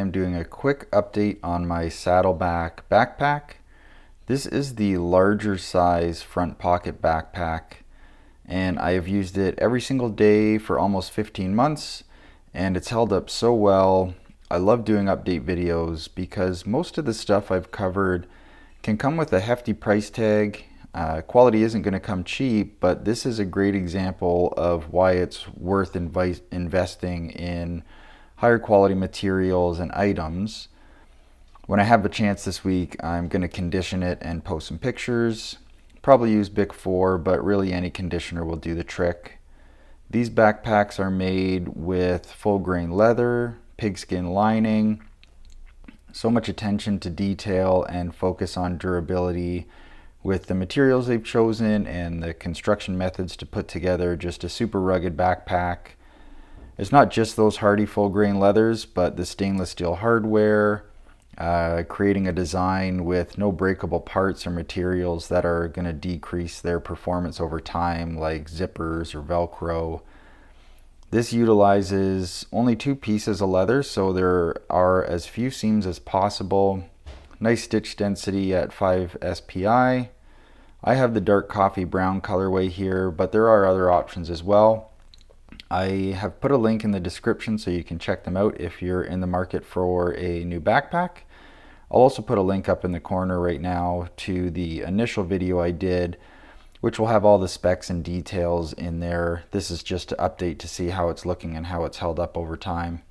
I'm doing a quick update on my Saddleback backpack. This is the larger size front pocket backpack, and I have used it every single day for almost 15 months, and it's held up so well. I love doing update videos because most of the stuff I've covered can come with a hefty price tag. Quality isn't going to come cheap, but this is a great example of why it's worth investing in higher quality materials and items. When I have a chance this week, I'm going to condition it and post some pictures. Probably use Bic 4, but really any conditioner will do the trick. These backpacks are made with full grain leather, pigskin lining, so much attention to detail and focus on durability with the materials they've chosen and the construction methods to put together just a super rugged backpack. It's not just those hardy full grain leathers, but the stainless steel hardware, creating a design with no breakable parts or materials that are going to decrease their performance over time, like zippers or Velcro. This utilizes only 2 pieces of leather, so there are as few seams as possible. Nice stitch density at 5 SPI. I have the dark coffee brown colorway here, but there are other options as well. I have put a link in the description so you can check them out if you're in the market for a new backpack. I'll also put a link up in the corner right now to the initial video I did, which will have all the specs and details in there. This is just to update to see how it's looking and how it's held up over time.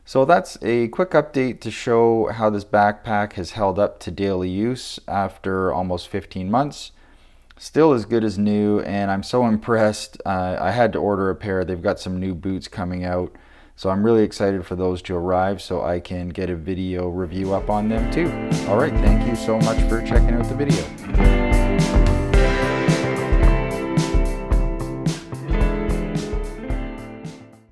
So that's a quick update to show how this backpack has held up to daily use after almost 15 months. Still as good as new, and I'm so impressed. I had to order a pair. They've got some new boots coming out, so I'm really excited for those to arrive so I can get a video review up on them too. All right, thank you so much for checking out the video.